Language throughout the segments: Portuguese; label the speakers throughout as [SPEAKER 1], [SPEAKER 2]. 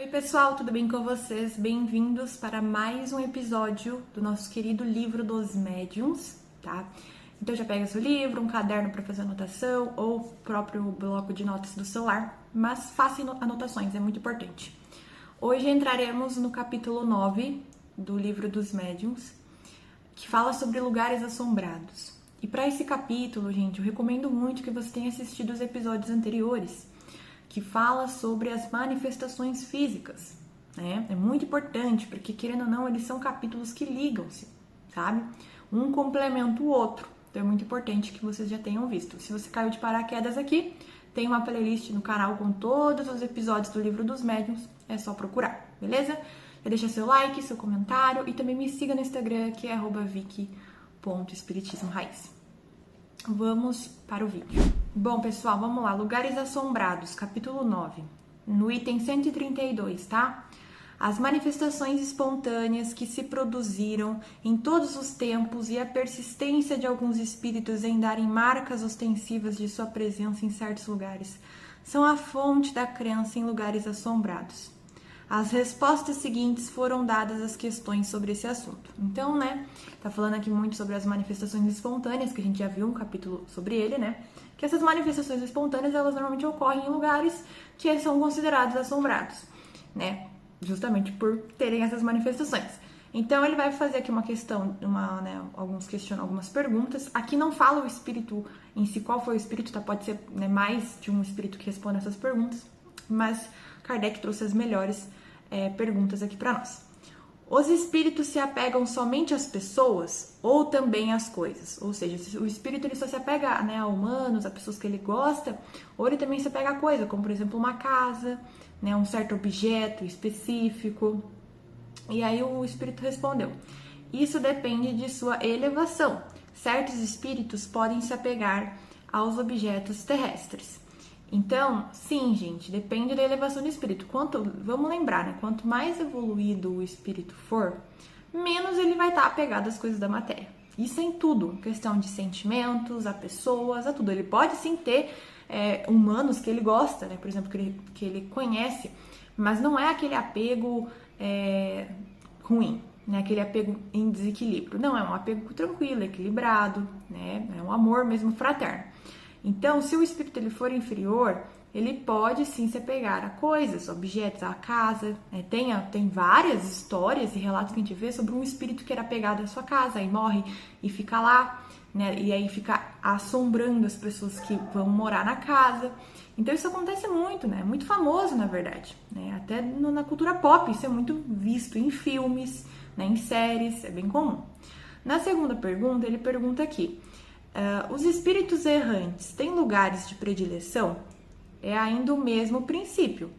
[SPEAKER 1] pessoal, tudo bem com vocês? Bem-vindos para mais um episódio do nosso querido livro dos médiuns, tá? Então já pega seu livro, um caderno para fazer anotação ou o próprio bloco de notas do celular, mas faça anotações, é muito importante. Hoje entraremos no capítulo 9 do livro dos médiuns, que fala sobre lugares assombrados. E para esse capítulo, gente, eu recomendo muito que você tenha assistido os episódios anteriores, que fala sobre as manifestações físicas, né? É muito importante, porque querendo ou não, eles são capítulos que ligam-se, sabe? Um complementa o outro, então é muito importante que vocês já tenham visto. Se você caiu de paraquedas aqui, tem uma playlist no canal com todos os episódios do Livro dos Médiuns, é só procurar, beleza? Já deixa seu like, seu comentário e também me siga no Instagram, que é @vicky.espiritismo-raiz. Vamos para o vídeo. Bom, pessoal, vamos lá. Lugares assombrados, capítulo 9, no item 132, tá? As manifestações espontâneas que se produziram em todos os tempos e a persistência de alguns espíritos em darem marcas ostensivas de sua presença em certos lugares são a fonte da crença em lugares assombrados. As respostas seguintes foram dadas às questões sobre esse assunto. Então, né, tá falando aqui muito sobre as manifestações espontâneas, que a gente já viu um capítulo sobre ele, né? Que essas manifestações espontâneas, elas normalmente ocorrem em lugares que são considerados assombrados, né? Justamente por terem essas manifestações. Então, ele vai fazer aqui uma questão, algumas perguntas. Aqui não fala o espírito em si, qual foi o espírito, tá? Pode ser, né, mais de um espírito que responde essas perguntas, mas Kardec trouxe as melhores perguntas aqui para nós. Os espíritos se apegam somente às pessoas ou também às coisas? Ou seja, o espírito ele só se apega, né, a humanos, a pessoas que ele gosta, ou ele também se apega a coisa, como por exemplo uma casa, né, um certo objeto específico. E aí o espírito respondeu: isso depende de sua elevação. Certos espíritos podem se apegar aos objetos terrestres. Então, sim, gente, depende da elevação do espírito. Vamos lembrar, né? Quanto mais evoluído o espírito for, menos ele vai estar apegado às coisas da matéria. Isso é em tudo, questão de sentimentos, a pessoas, a tudo. Ele pode sim ter humanos que ele gosta, né? Por exemplo, que ele conhece, mas não é aquele apego ruim, né? Aquele apego em desequilíbrio. Não, é um apego tranquilo, equilibrado, né? É um amor mesmo fraterno. Então, se o espírito ele for inferior, ele pode sim se apegar a coisas, objetos, a casa, né? Tem várias histórias e relatos que a gente vê sobre um espírito que era apegado à sua casa e morre e fica lá, né? E aí fica assombrando as pessoas que vão morar na casa. Então isso acontece muito, né? É muito famoso, na verdade, né? Até na cultura pop, isso é muito visto em filmes, né? Em séries, é bem comum. Na segunda pergunta, ele pergunta aqui: os espíritos errantes têm lugares de predileção? É ainda o mesmo princípio.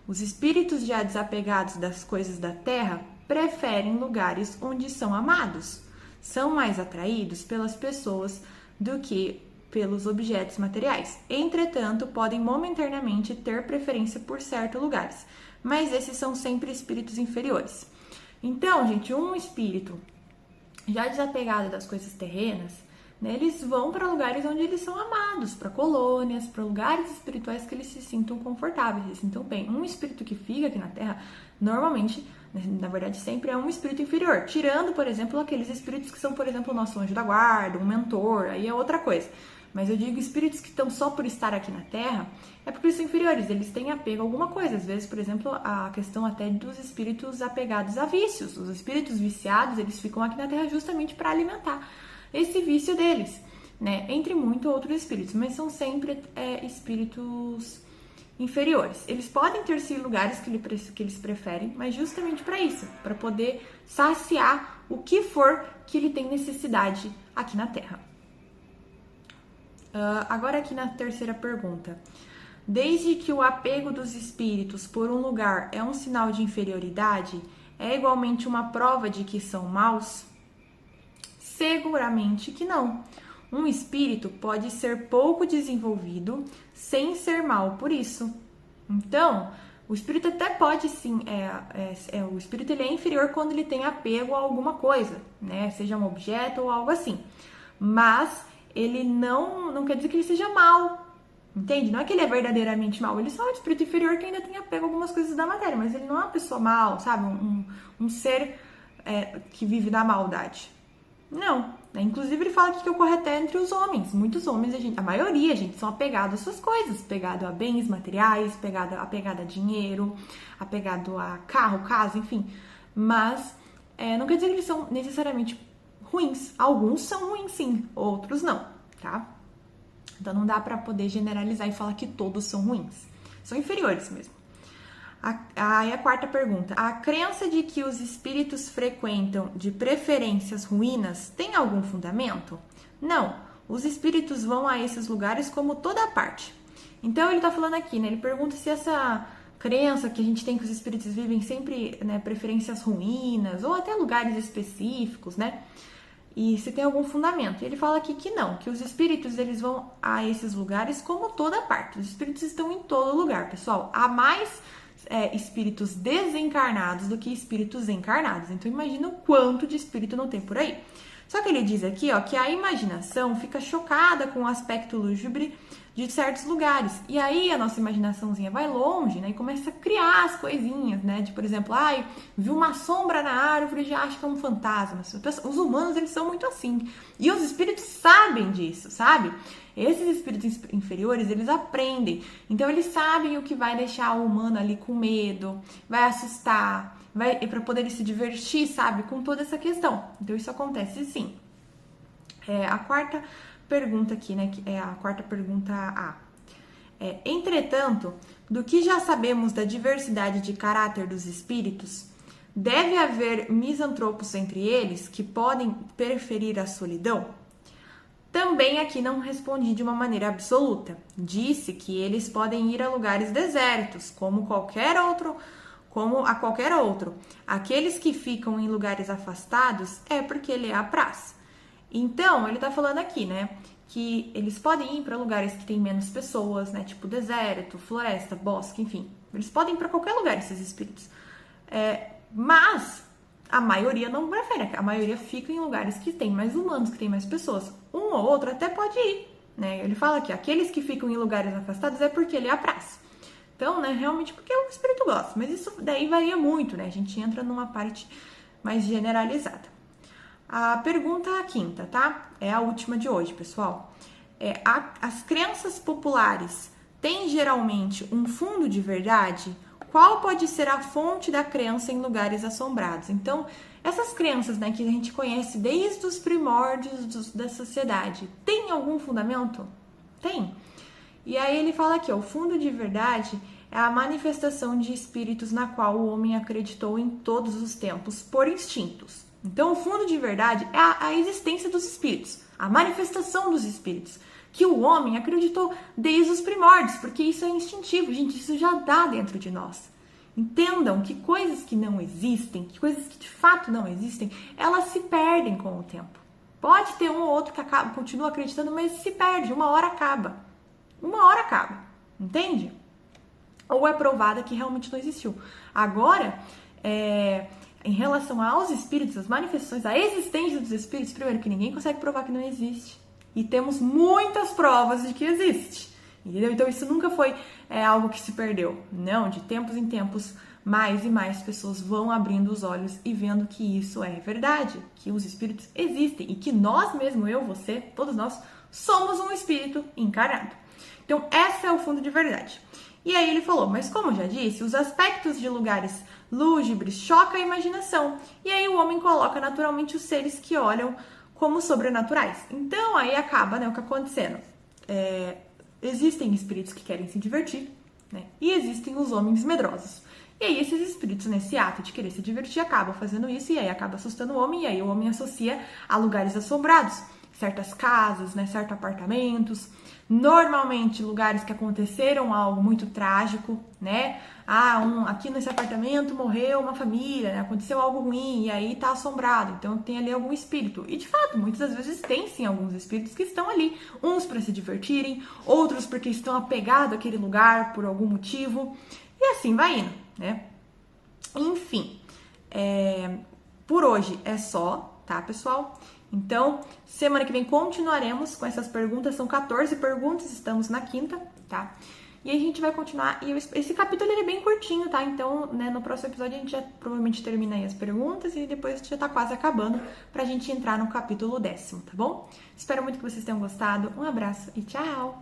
[SPEAKER 1] Os espíritos já desapegados das coisas da terra preferem lugares onde são amados. São mais atraídos pelas pessoas do que pelos objetos materiais. Entretanto, podem momentaneamente ter preferência por certos lugares, mas esses são sempre espíritos inferiores. Então, gente, um espírito já desapegado das coisas terrenas, né, eles vão para lugares onde eles são amados, para colônias, para lugares espirituais que eles se sintam confortáveis, se sintam bem. Um espírito que fica aqui na Terra, normalmente, na verdade, sempre é um espírito inferior. Tirando, por exemplo, aqueles espíritos que são, por exemplo, o nosso anjo da guarda, um mentor, aí é outra coisa. Mas eu digo espíritos que estão só por estar aqui na Terra, é porque eles são inferiores, eles têm apego a alguma coisa. Às vezes, por exemplo, a questão até dos espíritos apegados a vícios. Os espíritos viciados, eles ficam aqui na Terra justamente para alimentar esse vício deles, né? Entre muitos outros espíritos, mas são sempre espíritos inferiores. Eles podem ter sim lugares que eles preferem, mas justamente para isso, para poder saciar o que for que ele tem necessidade aqui na Terra. Agora aqui na terceira pergunta: desde que o apego dos espíritos por um lugar é um sinal de inferioridade, é igualmente uma prova de que são maus? Seguramente que não. Um espírito pode ser pouco desenvolvido sem ser mal por isso. Então, o espírito até pode sim, o espírito ele é inferior quando ele tem apego a alguma coisa, né? Seja um objeto ou algo assim. Mas ele não quer dizer que ele seja mal, Entende? Não é que ele é verdadeiramente mal, ele só é um espírito inferior que ainda tem apego a algumas coisas da matéria, mas ele não é uma pessoa mal, sabe? Um ser que vive da maldade. Não. Né? Inclusive, ele fala aqui que ocorre até entre os homens. Muitos homens, a maioria, gente, são apegados às suas coisas. Apegado a bens materiais, apegado a dinheiro, apegado a carro, casa, enfim. Mas não quer dizer que eles são necessariamente ruins. Alguns são ruins, sim. Outros não, tá? Então, não dá pra poder generalizar e falar que todos são ruins. São inferiores mesmo. Aí a quarta pergunta. A crença de que os espíritos frequentam de preferências ruínas tem algum fundamento? Não. Os espíritos vão a esses lugares como toda parte. Então ele tá falando aqui, né? Ele pergunta se essa crença que a gente tem que os espíritos vivem sempre, né, preferências ruínas ou até lugares específicos, né? E se tem algum fundamento. E ele fala aqui que não, que os espíritos eles vão a esses lugares como toda parte. Os espíritos estão em todo lugar, pessoal. Há mais espíritos desencarnados do que espíritos encarnados. Então imagina o quanto de espírito não tem por aí. Só que ele diz aqui, ó, que a imaginação fica chocada com o aspecto lúgubre de certos lugares. E aí a nossa imaginaçãozinha vai longe, né? E começa a criar as coisinhas, né? De, por exemplo, viu uma sombra na árvore e já acha que é um fantasma. Os humanos, eles são muito assim. E os espíritos sabem disso, sabe? Esses espíritos inferiores, eles aprendem. Então, eles sabem o que vai deixar o humano ali com medo, vai assustar, para poder se divertir, sabe? Com toda essa questão. Então, isso acontece sim. A quarta pergunta aqui, né? Que é a quarta pergunta A. Entretanto, do que já sabemos da diversidade de caráter dos espíritos, deve haver misantropos entre eles que podem preferir a solidão? Também aqui não respondi de uma maneira absoluta. Disse que eles podem ir a lugares desertos, como a qualquer outro. Aqueles que ficam em lugares afastados é porque ele apraz. Então, ele tá falando aqui, né, que eles podem ir para lugares que tem menos pessoas, né, tipo deserto, floresta, bosque, enfim. Eles podem ir para qualquer lugar, esses espíritos. Mas a maioria não prefere, a maioria fica em lugares que tem mais humanos, que tem mais pessoas. Um ou outro até pode ir, né? Ele fala que aqueles que ficam em lugares afastados é porque ele apraz. Então, né, realmente porque o espírito gosta. Mas isso daí varia muito, né? A gente entra numa parte mais generalizada. A pergunta quinta, tá? É a última de hoje, pessoal. As crenças populares têm geralmente um fundo de verdade? Qual pode ser a fonte da crença em lugares assombrados? Então, essas crenças, né, que a gente conhece desde os primórdios da sociedade, tem algum fundamento? Tem. E aí ele fala aqui, ó, o fundo de verdade é a manifestação de espíritos na qual o homem acreditou em todos os tempos por instintos. Então, o fundo de verdade é a existência dos espíritos, a manifestação dos espíritos, que o homem acreditou desde os primórdios, porque isso é instintivo, gente, isso já dá dentro de nós. Entendam que coisas que não existem, que coisas que de fato não existem, elas se perdem com o tempo. Pode ter um ou outro que continua acreditando, mas se perde, uma hora acaba. Uma hora acaba, entende? Ou é provada que realmente não existiu. Agora, em relação aos espíritos, as manifestações, a existência dos espíritos, primeiro que ninguém consegue provar que não existe. E temos muitas provas de que existe. Entendeu? Então isso nunca foi algo que se perdeu. Não, de tempos em tempos, mais e mais pessoas vão abrindo os olhos e vendo que isso é verdade, que os espíritos existem e que nós mesmo, eu, você, todos nós, somos um espírito encarnado. Então esse é o fundo de verdade. E aí ele falou, mas como eu já disse, os aspectos de lugares lúgubres chocam a imaginação. E aí o homem coloca naturalmente os seres que olham como sobrenaturais. Então aí acaba, né, o que acontecendo. Existem espíritos que querem se divertir, né? E existem os homens medrosos. E aí esses espíritos, nesse ato de querer se divertir, acabam fazendo isso e aí acaba assustando o homem. E aí o homem associa a lugares assombrados, certas casas, né, certos apartamentos. Normalmente lugares que aconteceram algo muito trágico, né? Aqui nesse apartamento morreu uma família, né? Aconteceu algo ruim e aí tá assombrado. Então tem ali algum espírito. E de fato, muitas das vezes tem sim alguns espíritos que estão ali, uns para se divertirem, outros porque estão apegados àquele lugar por algum motivo. E assim vai indo, né? Enfim, por hoje é só, tá, pessoal? Então, semana que vem continuaremos com essas perguntas, são 14 perguntas, estamos na quinta, tá? E aí a gente vai continuar, e esse capítulo ele é bem curtinho, tá? Então, né, no próximo episódio a gente já provavelmente termina aí as perguntas e depois já tá quase acabando pra gente entrar no capítulo 10º, tá bom? Espero muito que vocês tenham gostado, um abraço e tchau!